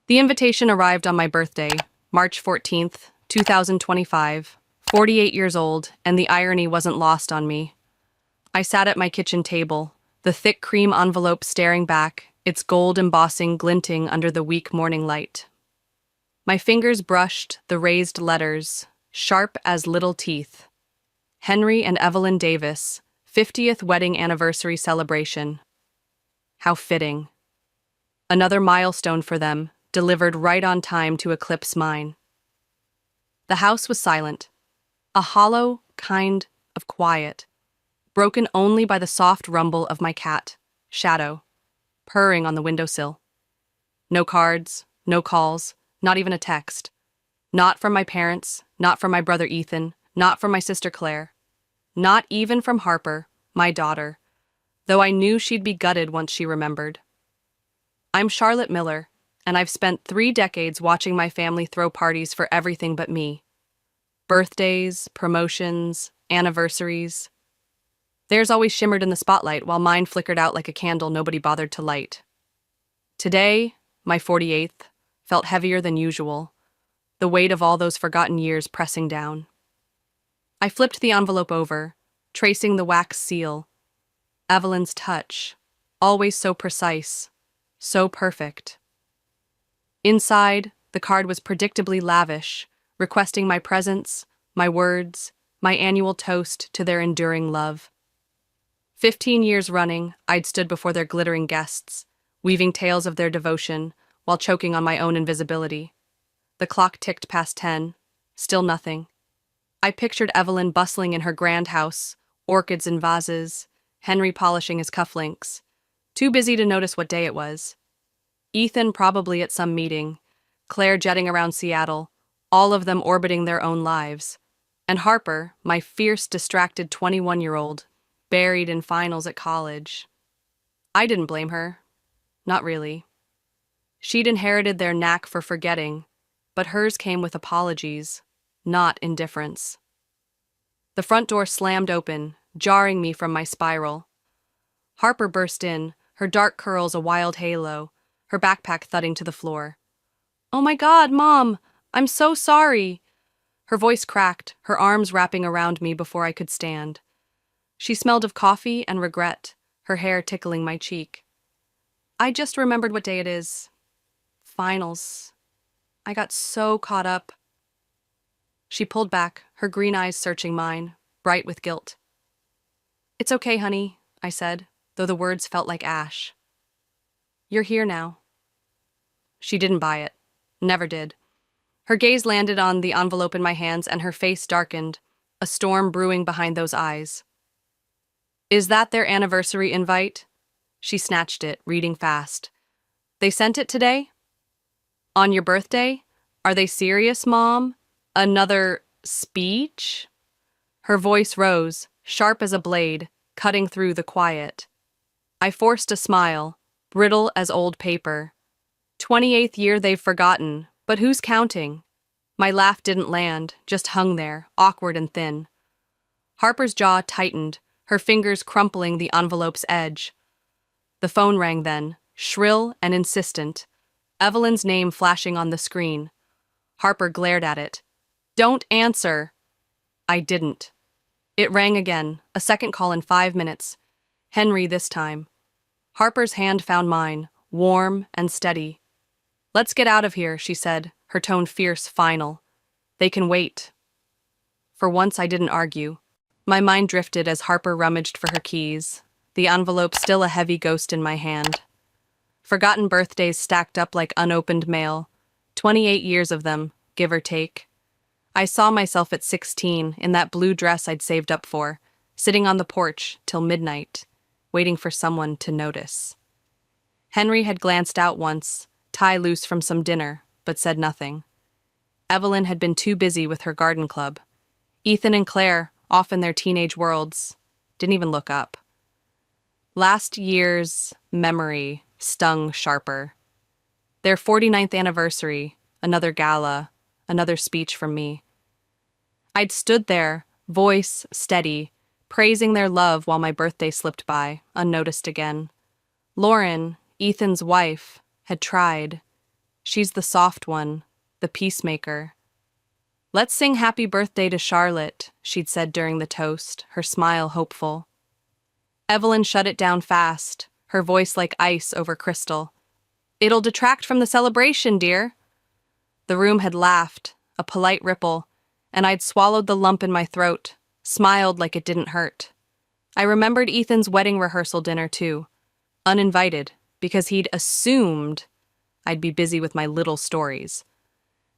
The invitation arrived on my birthday, March 14th, 2025, 48 years old, and the irony wasn't lost on me. I sat at my kitchen table, the thick cream envelope staring back, its gold embossing glinting under the weak morning light. My fingers brushed the raised letters, sharp as little teeth. Henry and Evelyn Davis, 50th wedding anniversary celebration. How fitting. Another milestone for them, delivered right on time to eclipse mine. The house was silent, a hollow kind of quiet, broken only by the soft rumble of my cat, Shadow, purring on the windowsill. No cards, no calls, not even a text. Not from my parents, not from my brother Ethan, not from my sister Claire. Not even from Harper, my daughter, though I knew she'd be gutted once she remembered. I'm Charlotte Miller, and I've spent 3 decades watching my family throw parties for everything but me. Birthdays, promotions, anniversaries. Theirs always shimmered in the spotlight while mine flickered out like a candle nobody bothered to light. Today, my 48th, felt heavier than usual, the weight of all those forgotten years pressing down. I flipped the envelope over, tracing the wax seal. Evelyn's touch, always so precise, so perfect. Inside, the card was predictably lavish, requesting my presence, my words, my annual toast to their enduring love. 15 years running, I'd stood before their glittering guests, weaving tales of their devotion while choking on my own invisibility. The clock ticked past 10, still nothing. I pictured Evelyn bustling in her grand house, orchids in vases, Henry polishing his cufflinks, too busy to notice what day it was. Ethan probably at some meeting, Claire jetting around Seattle, all of them orbiting their own lives, and Harper, my fierce, distracted 21-year-old, buried in finals at college. I didn't blame her. Not really. She'd inherited their knack for forgetting, but hers came with apologies, not indifference. The front door slammed open, jarring me from my spiral. Harper burst in, her dark curls a wild halo, her backpack thudding to the floor. "Oh my God, Mom! I'm so sorry!" Her voice cracked, her arms wrapping around me before I could stand. She smelled of coffee and regret, her hair tickling my cheek. "I just remembered what day it is. Finals. I got so caught up." She pulled back, her green eyes searching mine, bright with guilt. "It's okay, honey," I said, though the words felt like ash. "You're here now." She didn't buy it. Never did. Her gaze landed on the envelope in my hands and her face darkened, a storm brewing behind those eyes. "Is that their anniversary invite?" She snatched it, reading fast. "They sent it today? On your birthday? Are they serious, Mom? Another speech?" Her voice rose, sharp as a blade, cutting through the quiet. I forced a smile, brittle as old paper. 28th year they've forgotten, but who's counting? My laugh didn't land, just hung there, awkward and thin. Harper's jaw tightened, her fingers crumpling the envelope's edge. The phone rang then, shrill and insistent, Evelyn's name flashing on the screen. Harper glared at it. "Don't answer." I didn't. It rang again, a second call in 5 minutes. Henry this time. Harper's hand found mine, warm and steady. "Let's get out of here," she said, her tone fierce, final. "They can wait." For once I didn't argue. My mind drifted as Harper rummaged for her keys, the envelope still a heavy ghost in my hand. Forgotten birthdays stacked up like unopened mail, 28 years of them, give or take. I saw myself at 16 in that blue dress I'd saved up for, sitting on the porch till midnight, waiting for someone to notice. Henry had glanced out once, tie loose from some dinner, but said nothing. Evelyn had been too busy with her garden club. Ethan and Claire, off in their teenage worlds, didn't even look up. Last year's memory stung sharper. Their 49th anniversary, another gala, another speech from me. I'd stood there, voice steady, praising their love while my birthday slipped by, unnoticed again. Lauren, Ethan's wife, had tried. She's the soft one, the peacemaker. Let's sing happy birthday to Charlotte, she'd said during the toast, her smile hopeful. Evelyn shut it down fast, her voice like ice over crystal. It'll detract from the celebration, dear. The room had laughed, a polite ripple, and I'd swallowed the lump in my throat, smiled like it didn't hurt. I remembered Ethan's wedding rehearsal dinner, too. Uninvited, because he'd assumed I'd be busy with my little stories.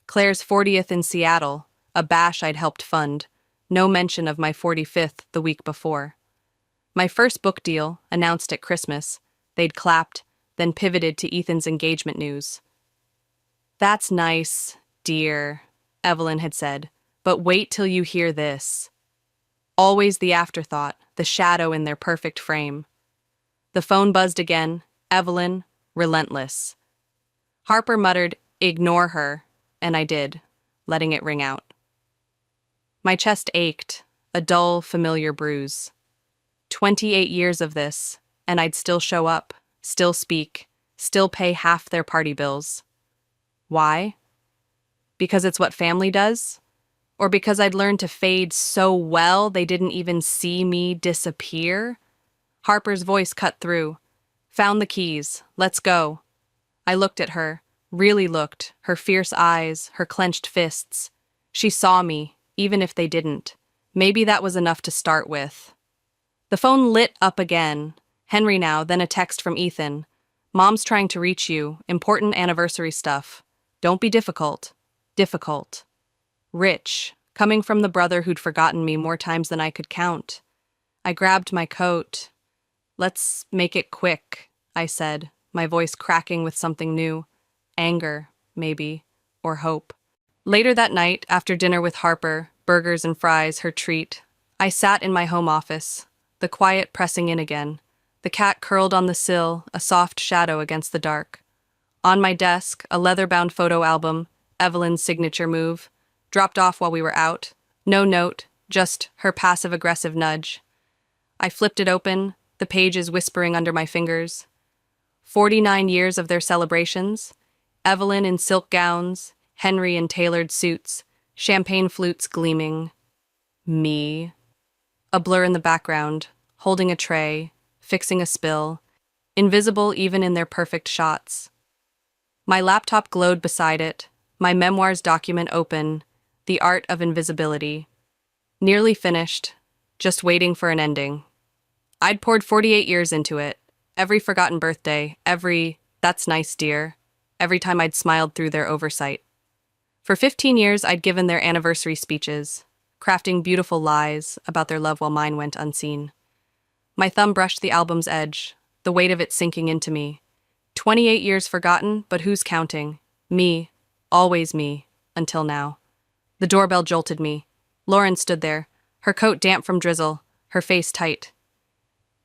Claire's 40th in Seattle, a bash I'd helped fund. No mention of my 45th the week before. My first book deal, announced at Christmas. They'd clapped, then pivoted to Ethan's engagement news. That's nice, dear, Evelyn had said, but wait till you hear this. Always the afterthought, the shadow in their perfect frame. The phone buzzed again, Evelyn, relentless. Harper muttered, "Ignore her," and I did, letting it ring out. My chest ached, a dull, familiar bruise. 28 years of this, and I'd still show up, still speak, still pay half their party bills. Why? Because it's what family does? Or because I'd learned to fade so well they didn't even see me disappear? Harper's voice cut through. Found the keys. Let's go. I looked at her, really looked, her fierce eyes, her clenched fists. She saw me, even if they didn't. Maybe that was enough to start with. The phone lit up again. Henry now, then a text from Ethan. Mom's trying to reach you. Important anniversary stuff. Don't be difficult. Difficult. Rich, coming from the brother who'd forgotten me more times than I could count. I grabbed my coat. Let's make it quick, I said, my voice cracking with something new. Anger, maybe, or hope. Later that night, after dinner with Harper, burgers and fries, her treat, I sat in my home office, the quiet pressing in again. The cat curled on the sill, a soft shadow against the dark. On my desk, a leather-bound photo album, Evelyn's signature move, dropped off while we were out. No note, just her passive-aggressive nudge. I flipped it open, the pages whispering under my fingers. 49 years of their celebrations. Evelyn in silk gowns, Henry in tailored suits, champagne flutes gleaming. Me. A blur in the background, holding a tray, fixing a spill, invisible even in their perfect shots. My laptop glowed beside it, my memoirs document open, The Art of Invisibility. Nearly finished, just waiting for an ending. I'd poured 48 years into it, every forgotten birthday, every, "That's nice, dear," every time I'd smiled through their oversight. For 15 years, I'd given their anniversary speeches, crafting beautiful lies about their love while mine went unseen. My thumb brushed the album's edge, the weight of it sinking into me. 28 years forgotten, but who's counting? Me, always me, until now. The doorbell jolted me. Lauren stood there, her coat damp from drizzle, her face tight.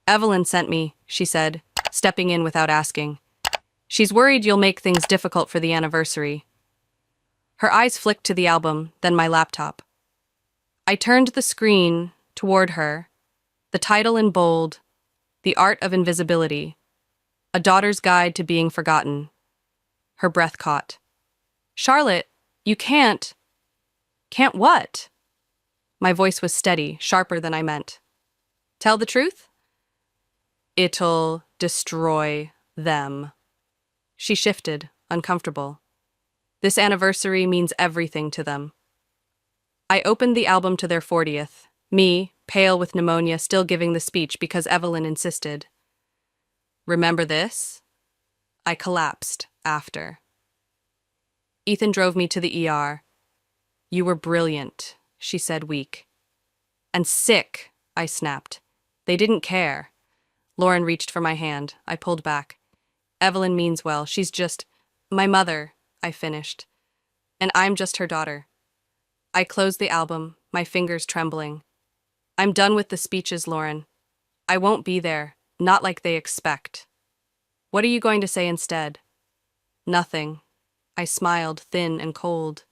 "Evelyn sent me," she said, stepping in without asking. "She's worried you'll make things difficult for the anniversary." Her eyes flicked to the album, then my laptop. I turned the screen toward her, the title in bold, The Art of Invisibility, A Daughter's Guide to Being Forgotten. Her breath caught. "Charlotte, you can't." "Can't what?" My voice was steady, sharper than I meant. "Tell the truth?" "It'll destroy them." She shifted, uncomfortable. "This anniversary means everything to them." I opened the album to their 40th, me, pale with pneumonia, still giving the speech because Evelyn insisted. "Remember this?" I collapsed after. Ethan drove me to the ER. "You were brilliant," she said, weak. "And sick," I snapped. "They didn't care." Lauren reached for my hand. I pulled back. "Evelyn means well. She's just my mother," I finished. "And I'm just her daughter." I closed the album, my fingers trembling. "I'm done with the speeches, Lauren. I won't be there, not like they expect." "What are you going to say instead?" "Nothing." I smiled, thin and cold.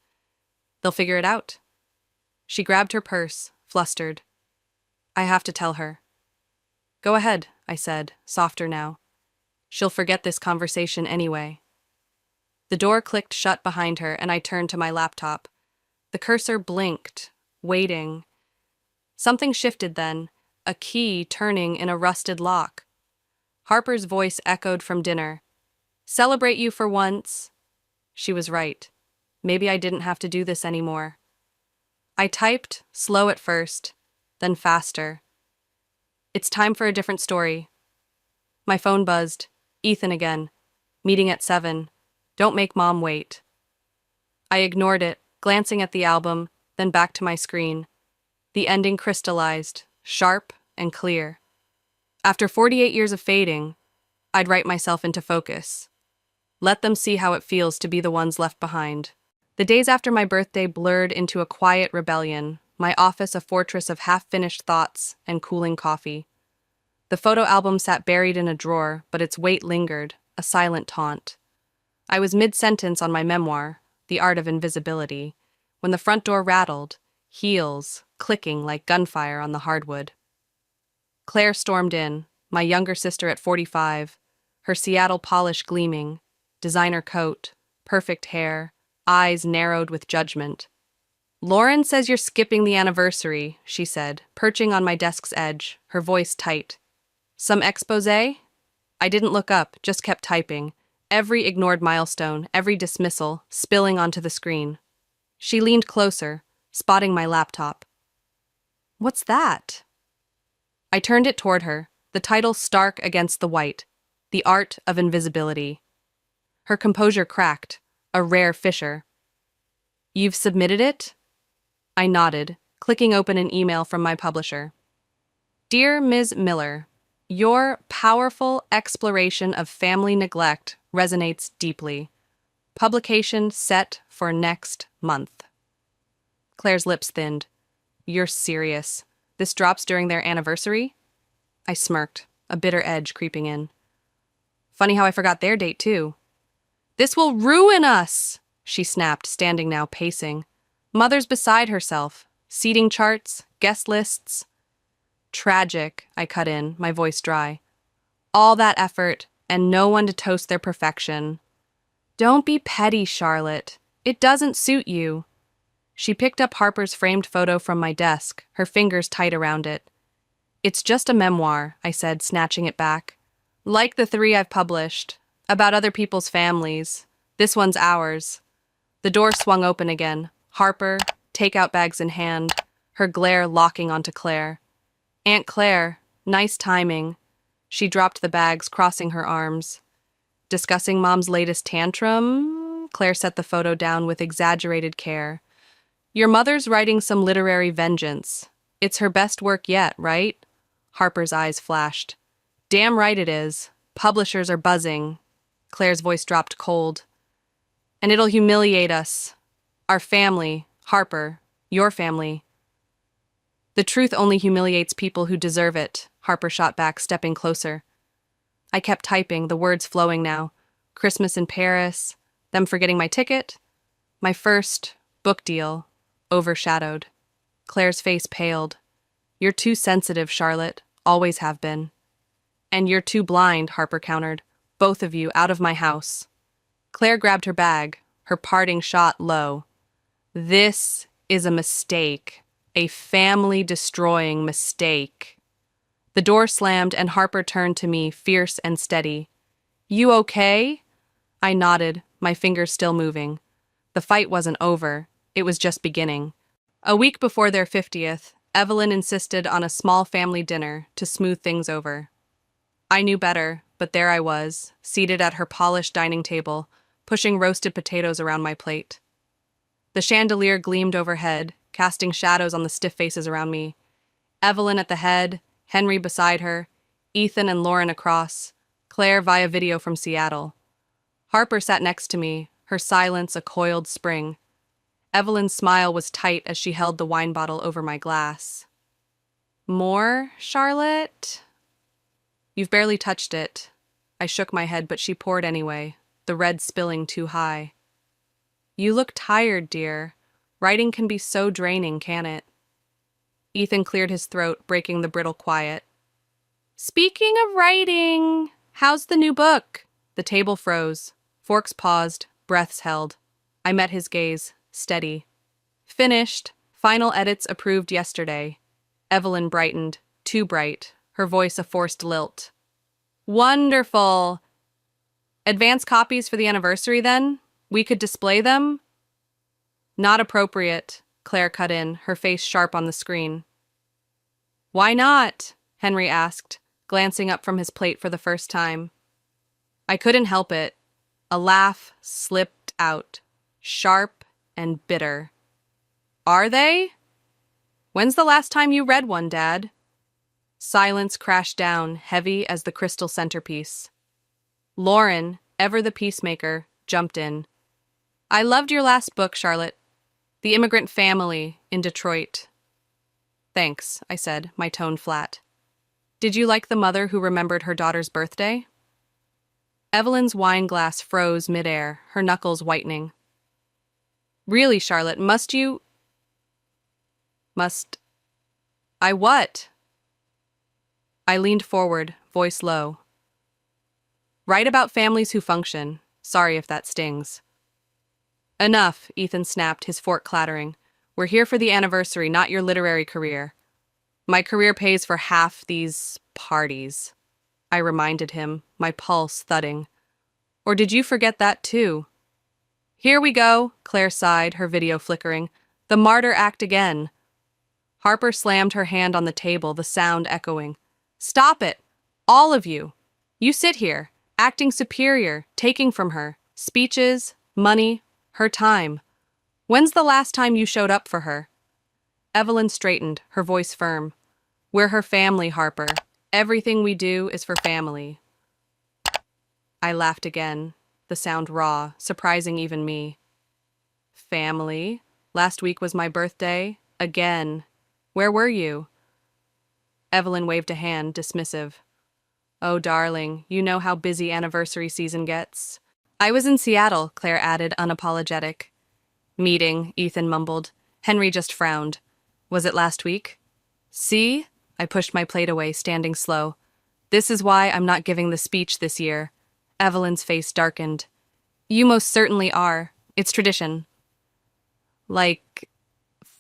"They'll figure it out." She grabbed her purse, flustered. "I have to tell her." "Go ahead," I said, softer now. "She'll forget this conversation anyway." The door clicked shut behind her, and I turned to my laptop. The cursor blinked, waiting. Something shifted then, a key turning in a rusted lock. Harper's voice echoed from dinner. "Celebrate you for once." She was right. Maybe I didn't have to do this anymore. I typed, slow at first, then faster. "It's time for a different story." My phone buzzed. Ethan again. "Meeting at 7. Don't make Mom wait." I ignored it, glancing at the album, then back to my screen. The ending crystallized, sharp and clear. After 48 years of fading, I'd write myself into focus. Let them see how it feels to be the ones left behind. The days after my birthday blurred into a quiet rebellion, my office a fortress of half-finished thoughts and cooling coffee. The photo album sat buried in a drawer, but its weight lingered, a silent taunt. I was mid-sentence on my memoir, The Art of Invisibility, when the front door rattled, heels clicking like gunfire on the hardwood. Claire stormed in, my younger sister at 45, her Seattle polish gleaming, designer coat, perfect hair, eyes narrowed with judgment. "Lauren says you're skipping the anniversary," she said, perching on my desk's edge, her voice tight. "Some exposé?" I didn't look up, just kept typing, every ignored milestone, every dismissal, spilling onto the screen. She leaned closer, spotting my laptop. "What's that?" I turned it toward her, the title stark against the white, The Art of Invisibility. Her composure cracked, a rare fissure. "You've submitted it?" I nodded, clicking open an email from my publisher. "Dear Ms. Miller, your powerful exploration of family neglect resonates deeply. Publication set for next month." Claire's lips thinned. "You're serious. This drops during their anniversary?" I smirked, a bitter edge creeping in. "Funny how I forgot their date, too." "This will ruin us," she snapped, standing now, pacing. Mother's beside herself. Seating charts, guest lists. "Tragic," I cut in, my voice dry. "All that effort, and no one to toast their perfection." "Don't be petty, Charlotte. It doesn't suit you." She picked up Harper's framed photo from my desk, her fingers tight around it. "It's just a memoir," I said, snatching it back. "Like the 3 I've published. About other people's families. This one's ours." The door swung open again. Harper, takeout bags in hand, her glare locking onto Claire. "Aunt Claire, nice timing." She dropped the bags, crossing her arms. "Discussing Mom's latest tantrum?" Claire set the photo down with exaggerated care. "Your mother's writing some literary vengeance. It's her best work yet, right?" Harper's eyes flashed. "Damn right it is. Publishers are buzzing." Claire's voice dropped cold. "And it'll humiliate us. Our family, Harper, your family." "The truth only humiliates people who deserve it," Harper shot back, stepping closer. I kept typing, the words flowing now. Christmas in Paris, them forgetting my ticket, my first book deal, overshadowed. Claire's face paled. "You're too sensitive, Charlotte. Always have been." "And you're too blind," Harper countered. "Both of you out of my house." Claire grabbed her bag, her parting shot low. "This is a mistake. A family-destroying mistake." The door slammed and Harper turned to me, fierce and steady. "You okay?" I nodded, my fingers still moving. The fight wasn't over. It was just beginning. A week before their 50th, Evelyn insisted on a small family dinner to smooth things over. I knew better, but there I was, seated at her polished dining table, pushing roasted potatoes around my plate. The chandelier gleamed overhead, casting shadows on the stiff faces around me. Evelyn at the head, Henry beside her, Ethan and Lauren across, Claire via video from Seattle. Harper sat next to me, her silence a coiled spring. Evelyn's smile was tight as she held the wine bottle over my glass. "More, Charlotte?" "You've barely touched it." I shook my head, but she poured anyway, the red spilling too high. "You look tired, dear. Writing can be so draining, can't it?" Ethan cleared his throat, breaking the brittle quiet. "Speaking of writing, how's the new book?" The table froze. Forks paused, breaths held. I met his gaze, steady. Finished. Final edits approved yesterday. Evelyn brightened, too bright, her voice a forced lilt. Wonderful! Advance copies for the anniversary, then? We could display them? Not appropriate, Claire cut in, her face sharp on the screen. Why not? Henry asked, glancing up from his plate for the first time. I couldn't help it. A laugh slipped out, sharp and bitter. Are they? When's the last time you read one, Dad? Silence crashed down, heavy as the crystal centerpiece. Lauren, ever the peacemaker, jumped in. I loved your last book, Charlotte. The Immigrant Family in Detroit. Thanks, I said, my tone flat. Did you like the mother who remembered her daughter's birthday? Evelyn's wine glass froze midair, her knuckles whitening. Really, Charlotte, must you... Must... I what? I leaned forward, voice low. Write about families who function. Sorry if that stings. Enough, Ethan snapped, his fork clattering. We're here for the anniversary, not your literary career. My career pays for half these parties, I reminded him, my pulse thudding. Or did you forget that too? Here we go, Claire sighed, her video flickering. The martyr act again. Harper slammed her hand on the table, the sound echoing. Stop it! All of you! You sit here, acting superior, taking from her. Speeches, money, her time. When's the last time you showed up for her? Evelyn straightened, her voice firm. We're her family, Harper. Everything we do is for family. I laughed again, the sound raw, surprising even me. Family? Last week was my birthday. Again. Where were you? Evelyn waved a hand, dismissive. Oh, darling, you know how busy anniversary season gets. I was in Seattle, Claire added, unapologetic. Meeting, Ethan mumbled. Henry just frowned. Was it last week? See? I pushed my plate away, standing slow. This is why I'm not giving the speech this year. Evelyn's face darkened. You most certainly are. It's tradition. Like,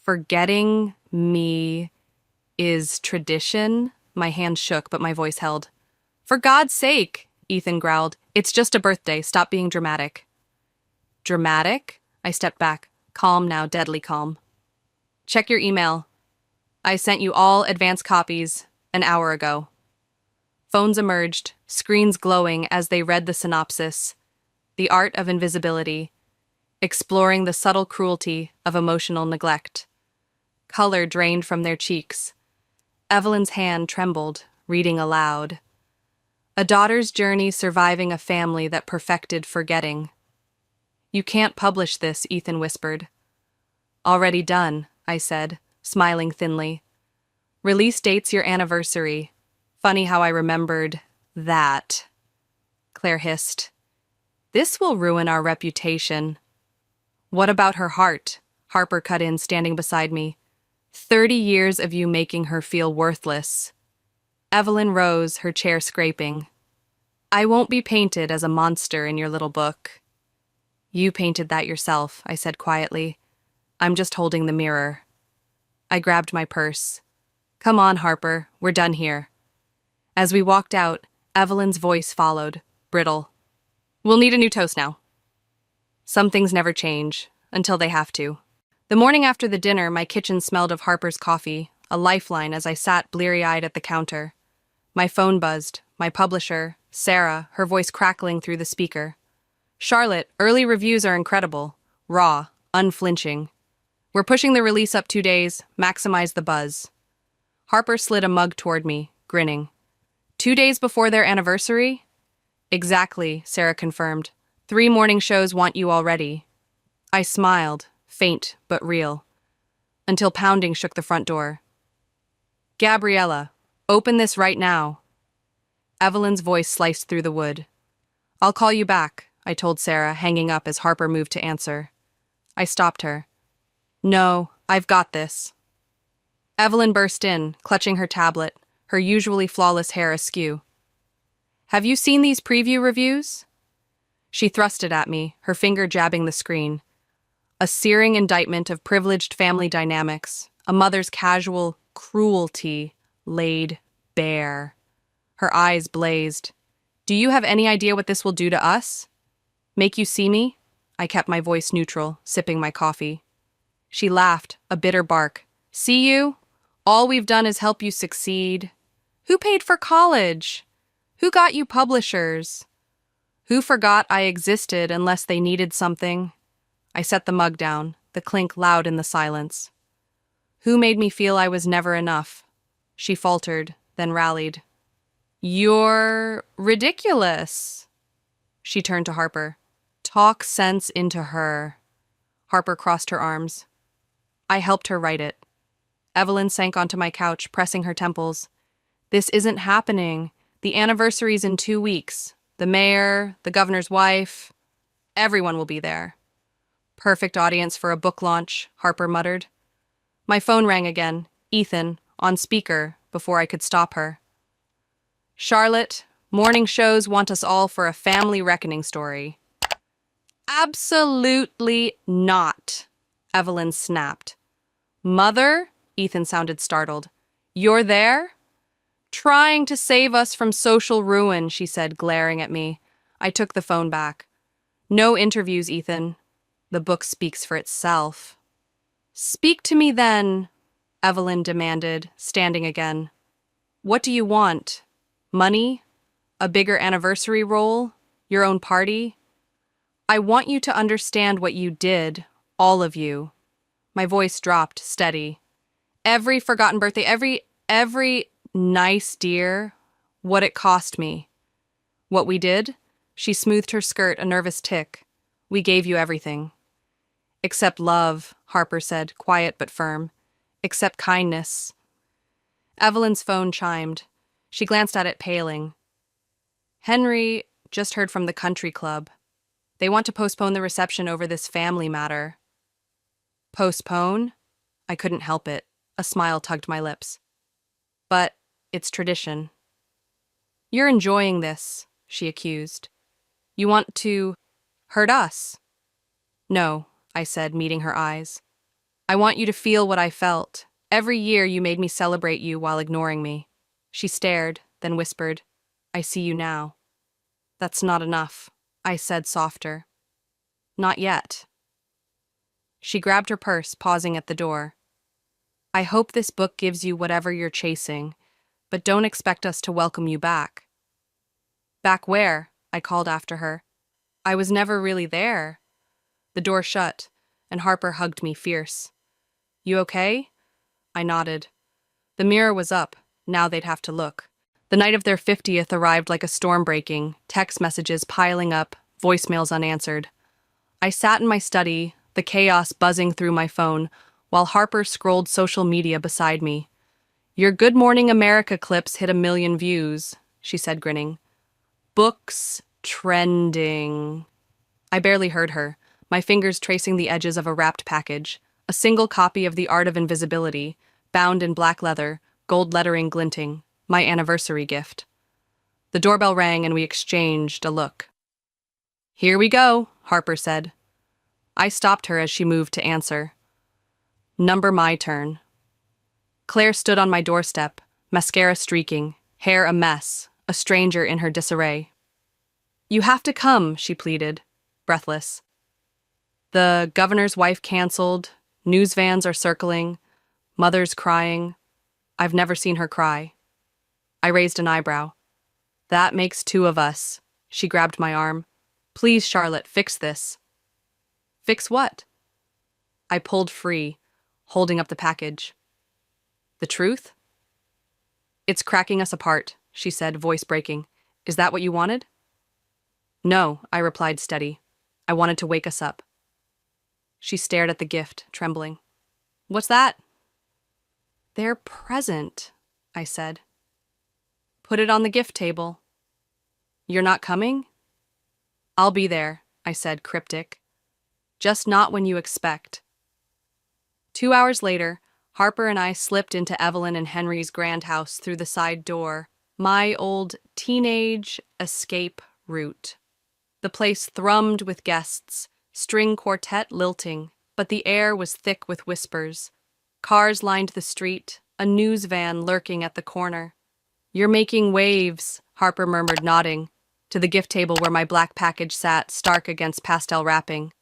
forgetting me is tradition? My hand shook, but my voice held. For God's sake, Ethan growled. It's just a birthday. Stop being dramatic. Dramatic? I stepped back. Calm now, deadly calm. Check your email. I sent you all advance copies an hour ago. Phones emerged, screens glowing as they read the synopsis. The Art of Invisibility, exploring the subtle cruelty of emotional neglect. Color drained from their cheeks. Evelyn's hand trembled, reading aloud. A daughter's journey surviving a family that perfected forgetting. You can't publish this, Ethan whispered. Already done, I said, smiling thinly. Release date's your anniversary. Funny how I remembered that. Claire hissed. This will ruin our reputation. What about her heart? Harper cut in, standing beside me. 30 years of you making her feel worthless. Evelyn rose, her chair scraping. I won't be painted as a monster in your little book. You painted that yourself, I said quietly. I'm just holding the mirror. I grabbed my purse. Come on, Harper, we're done here. As we walked out, Evelyn's voice followed, brittle. We'll need a new toast now. Some things never change, until they have to. The morning after the dinner, my kitchen smelled of Harper's coffee, a lifeline as I sat bleary-eyed at the counter. My phone buzzed, my publisher, Sarah, her voice crackling through the speaker. Charlotte, early reviews are incredible. Raw, unflinching. We're pushing the release up 2 days, maximize the buzz. Harper slid a mug toward me, grinning. 2 days before their anniversary? Exactly, Sarah confirmed. 3 morning shows want you already. I smiled, faint but real, until pounding shook the front door. Gabriella, open this right now. Evelyn's voice sliced through the wood. I'll call you back, I told Sarah, hanging up as Harper moved to answer. I stopped her. No, I've got this. Evelyn burst in, clutching her tablet, her usually flawless hair askew. Have you seen these preview reviews? She thrust it at me, her finger jabbing the screen. A searing indictment of privileged family dynamics, a mother's casual cruelty laid bare. Her eyes blazed. Do you have any idea what this will do to us? Make you see me? I kept my voice neutral, sipping my coffee. She laughed, a bitter bark. See you? All we've done is help you succeed. Who paid for college? Who got you publishers? Who forgot I existed unless they needed something? I set the mug down, the clink loud in the silence. Who made me feel I was never enough? She faltered, then rallied. You're ridiculous. She turned to Harper. Talk sense into her. Harper crossed her arms. I helped her write it. Evelyn sank onto my couch, pressing her temples. This isn't happening. The anniversary's in 2 weeks. The mayor, the governor's wife, everyone will be there. Perfect audience for a book launch, Harper muttered. My phone rang again, Ethan, on speaker, before I could stop her. Charlotte, morning shows want us all for a family reckoning story. Absolutely not, Evelyn snapped. Mother? Ethan sounded startled. You're there? Trying to save us from social ruin, she said, glaring at me. I took the phone back. No interviews, Ethan. The book speaks for itself. Speak to me then, Evelyn demanded, standing again. What do you want? Money? A bigger anniversary role? Your own party? I want you to understand what you did, all of you. My voice dropped, steady. Every forgotten birthday, every nice dear, what it cost me. What we did? She smoothed her skirt, a nervous tick. We gave you everything. Except love, Harper said, quiet but firm. Except kindness. Evelyn's phone chimed. She glanced at it, paling. Henry just heard from the country club. They want to postpone the reception over this family matter. Postpone? I couldn't help it. A smile tugged my lips. But it's tradition. You're enjoying this, she accused. You want to hurt us? No, I said, meeting her eyes. I want you to feel what I felt. Every year you made me celebrate you while ignoring me. She stared, then whispered, I see you now. That's not enough, I said softer. Not yet. She grabbed her purse, pausing at the door. I hope this book gives you whatever you're chasing, but don't expect us to welcome you back. Back where? I called after her. I was never really there. The door shut, and Harper hugged me fierce. You okay? I nodded. The mirror was up. Now they'd have to look. The night of their 50th arrived like a storm breaking, text messages piling up, voicemails unanswered. I sat in my study, the chaos buzzing through my phone, while Harper scrolled social media beside me. Your Good Morning America clips hit 1 million views, she said, grinning. Books trending. I barely heard her, my fingers tracing the edges of a wrapped package, a single copy of The Art of Invisibility, bound in black leather, gold lettering glinting, my anniversary gift. The doorbell rang and we exchanged a look. Here we go, Harper said. I stopped her as she moved to answer. Number my turn. Claire stood on my doorstep, mascara streaking, hair a mess, a stranger in her disarray. You have to come, she pleaded, breathless. The governor's wife canceled, news vans are circling, mother's crying. I've never seen her cry. I raised an eyebrow. That makes 2 of us. She grabbed my arm. Please, Charlotte, fix this. Fix what? I pulled free, holding up the package. The truth? It's cracking us apart, she said, voice breaking. Is that what you wanted? No, I replied steady. I wanted to wake us up. She stared at the gift, trembling. What's that? They're present, I said. Put it on the gift table. You're not coming? I'll be there, I said, cryptic. Just not when you expect. 2 hours later, Harper and I slipped into Evelyn and Henry's grand house through the side door, my old teenage escape route. The place thrummed with guests, string quartet lilting, but the air was thick with whispers. Cars lined the street, a news van lurking at the corner. "You're making waves," Harper murmured, nodding, to the gift table where my black package sat, stark against pastel wrapping.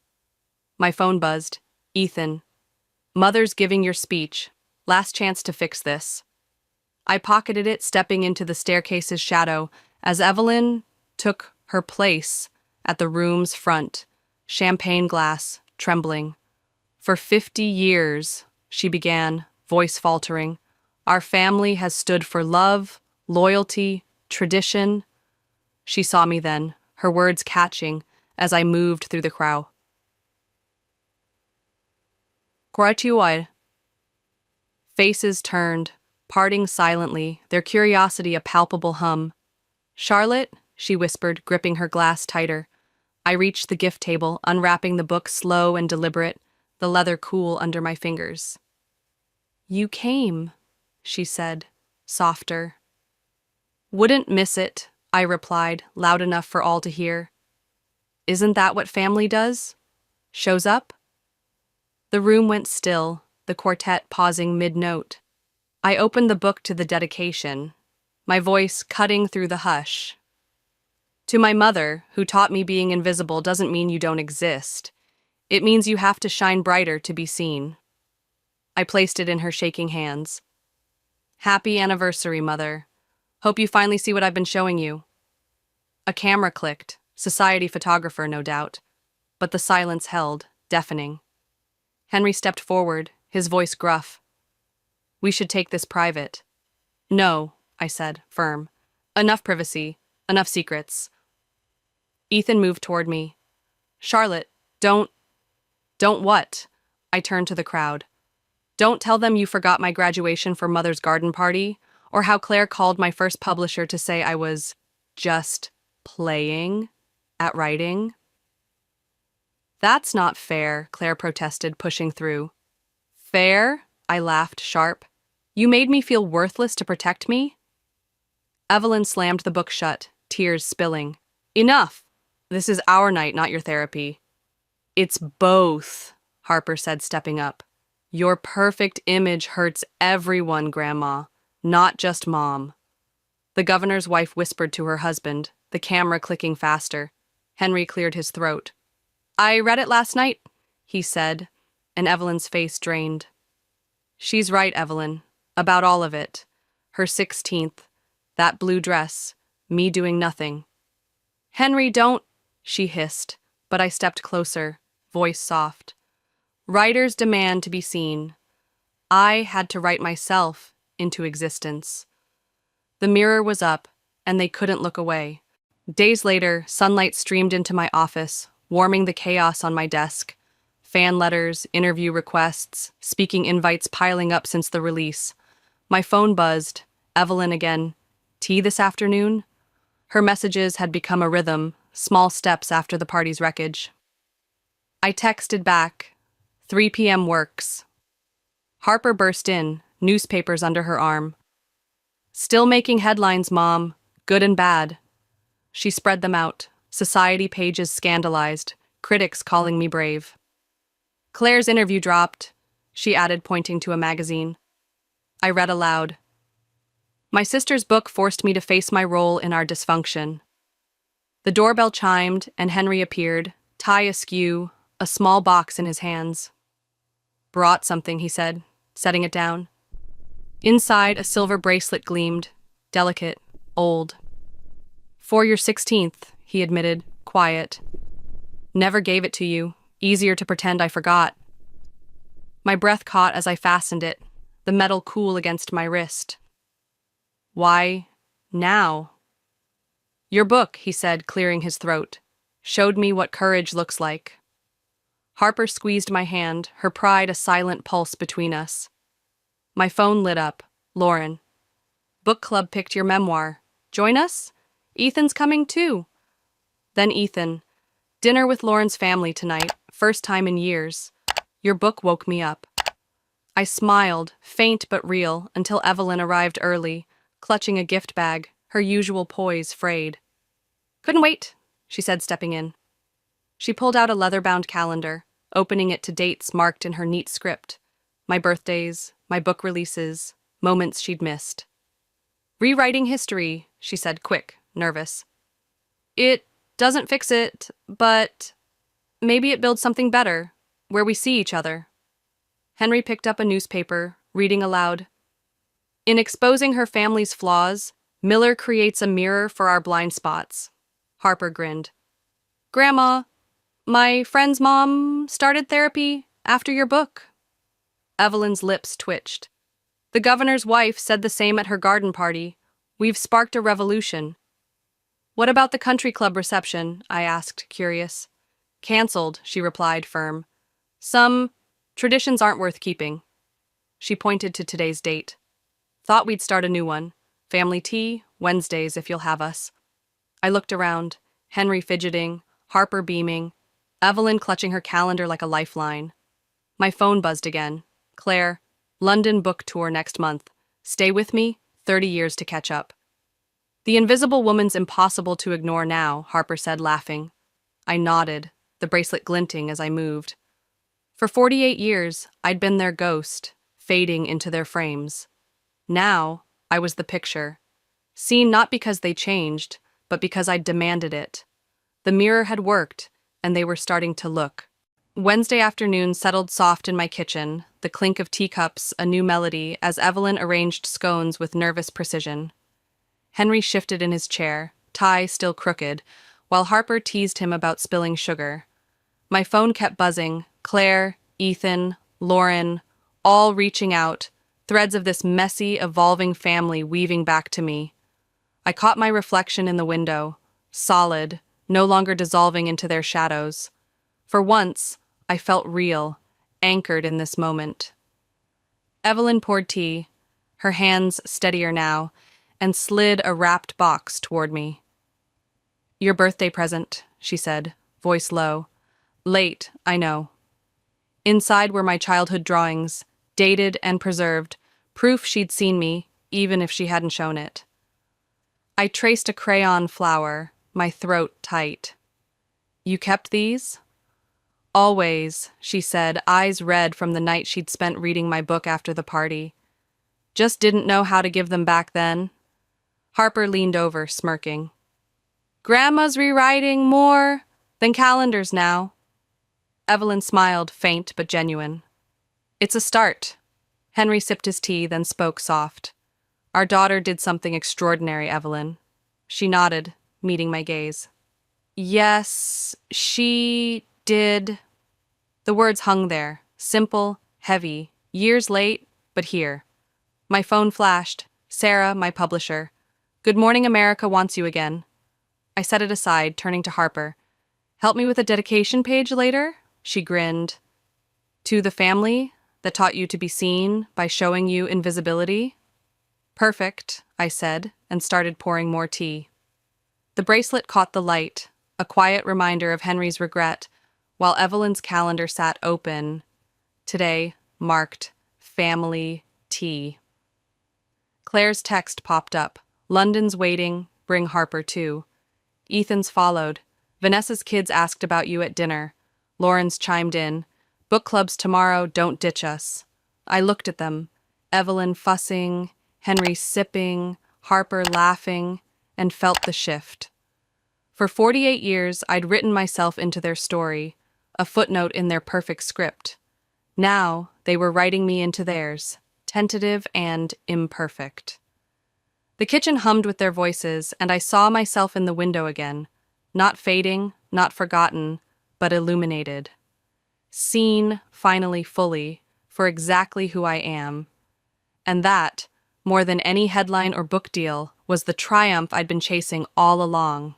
My phone buzzed. "Ethan. Mother's giving your speech. Last chance to fix this." I pocketed it, stepping into the staircase's shadow as Evelyn took her place at the room's front, champagne glass trembling. "For 50 years," she began, voice faltering, "our family has stood for love, loyalty, tradition." She saw me then, her words catching as I moved through the crowd. "Koratuai." Faces turned, parting silently, their curiosity a palpable hum. "Charlotte," she whispered, gripping her glass tighter. I reached the gift table, unwrapping the book slow and deliberate, the leather cool under my fingers. "You came," she said, softer. "Wouldn't miss it," I replied, loud enough for all to hear. "Isn't that what family does? Shows up?" The room went still, the quartet pausing mid-note. I opened the book to the dedication, my voice cutting through the hush. "To my mother, who taught me being invisible doesn't mean you don't exist. It means you have to shine brighter to be seen." I placed it in her shaking hands. "Happy anniversary, Mother. Hope you finally see what I've been showing you." A camera clicked, society photographer, no doubt, but the silence held, deafening. Henry stepped forward, his voice gruff. "We should take this private." "No," I said, firm. "Enough privacy, enough secrets." Ethan moved toward me. "Charlotte, don't what?" I turned to the crowd. "Don't tell them you forgot my graduation for Mother's garden party, or how Claire called my first publisher to say I was just playing at writing." "That's not fair," Claire protested, pushing through. "Fair?" I laughed, sharp. "You made me feel worthless to protect me?" Evelyn slammed the book shut, tears spilling. "Enough! This is our night, not your therapy." "It's both," Harper said, stepping up. "Your perfect image hurts everyone, Grandma, not just Mom." The governor's wife whispered to her husband, the camera clicking faster. Henry cleared his throat. "I read it last night," he said, and Evelyn's face drained. "She's right, Evelyn, about all of it. Her 16th, that blue dress, me doing nothing." "Henry, don't," she hissed, but I stepped closer, voice soft. "Writers demand to be seen. I had to write myself into existence." The mirror was up, and they couldn't look away. Days later, sunlight streamed into my office, warming the chaos on my desk. Fan letters, interview requests, speaking invites piling up since the release. My phone buzzed. Evelyn again. "Tea this afternoon?" Her messages had become a rhythm, small steps after the party's wreckage. I texted back. 3 p.m. works. Harper burst in, newspapers under her arm. "Still making headlines, Mom, good and bad." She spread them out, society pages scandalized, critics calling me brave. "Claire's interview dropped," she added, pointing to a magazine. I read aloud. "My sister's book forced me to face my role in our dysfunction." The doorbell chimed, and Henry appeared, tie askew, a small box in his hands. "Brought something," he said, setting it down. Inside, a silver bracelet gleamed, delicate, old. "For your 16th, he admitted, quiet. "Never gave it to you. Easier to pretend I forgot." My breath caught as I fastened it, the metal cool against my wrist. "Why now?" "Your book," he said, clearing his throat, "showed me what courage looks like." Harper squeezed my hand, her pride a silent pulse between us. My phone lit up. "Lauren. Book club picked your memoir. Join us? Ethan's coming too." Then Ethan. "Dinner with Lauren's family tonight, first time in years. Your book woke me up." I smiled, faint but real, until Evelyn arrived early, clutching a gift bag, her usual poise frayed. "Couldn't wait," she said, stepping in. She pulled out a leather-bound calendar, opening it to dates marked in her neat script. My birthdays, my book releases, moments she'd missed. Rewriting history, she said, quick, nervous. It doesn't fix it, but maybe it builds something better, where we see each other. Henry picked up a newspaper, reading aloud. In exposing her family's flaws, Miller creates a mirror for our blind spots. Harper grinned. Grandma, my friend's mom started therapy after your book. Evelyn's lips twitched. The governor's wife said the same at her garden party. We've sparked a revolution. What about the country club reception? I asked, curious. Cancelled, she replied, firm. Some traditions aren't worth keeping. She pointed to today's date. Thought we'd start a new one. Family tea, Wednesdays if you'll have us. I looked around, Henry fidgeting, Harper beaming, Evelyn clutching her calendar like a lifeline. My phone buzzed again. Claire, London book tour next month. Stay with me, 30 years to catch up. The invisible woman's impossible to ignore now, Harper said, laughing. I nodded, the bracelet glinting as I moved. For 48 years, I'd been their ghost, fading into their frames. Now, I was the picture. Seen not because they changed, but because I'd demanded it. The mirror had worked, and they were starting to look. Wednesday afternoon settled soft in my kitchen, the clink of teacups a new melody as Evelyn arranged scones with nervous precision. Henry shifted in his chair, tie still crooked, while Harper teased him about spilling sugar. My phone kept buzzing, Claire, Ethan, Lauren, all reaching out, threads of this messy, evolving family weaving back to me. I caught my reflection in the window, solid, no longer dissolving into their shadows. For once, I felt real, anchored in this moment. Evelyn poured tea, her hands steadier now, and slid a wrapped box toward me. Your birthday present, she said, voice low. Late, I know. Inside were my childhood drawings, dated and preserved, proof she'd seen me, even if she hadn't shown it. I traced a crayon flower, my throat tight. You kept these? Always, she said, eyes red from the night she'd spent reading my book after the party. Just didn't know how to give them back then. Harper leaned over, smirking. Grandma's rewriting more than calendars now. Evelyn smiled, faint but genuine. It's a start. Henry sipped his tea, then spoke soft. Our daughter did something extraordinary, Evelyn. She nodded, meeting my gaze. Yes, she did. The words hung there, simple, heavy, years late, but here. My phone flashed. Sarah, my publisher. Good Morning America wants you again. I set it aside, turning to Harper. Help me with a dedication page later? She grinned. To the family that taught you to be seen by showing you invisibility? Perfect, I said, and started pouring more tea. The bracelet caught the light, a quiet reminder of Henry's regret, while Evelyn's calendar sat open. Today, marked Family Tea. Claire's text popped up. London's waiting, bring Harper too. Ethan's followed. Vanessa's kids asked about you at dinner. Lauren's chimed in. Book clubs tomorrow, don't ditch us. I looked at them. Evelyn fussing, Henry sipping, Harper laughing, and felt the shift. For 48 years, I'd written myself into their story, a footnote in their perfect script. Now, they were writing me into theirs, tentative and imperfect. The kitchen hummed with their voices, and I saw myself in the window again, not fading, not forgotten, but illuminated. Seen, finally fully, for exactly who I am. And that, more than any headline or book deal, was the triumph I'd been chasing all along.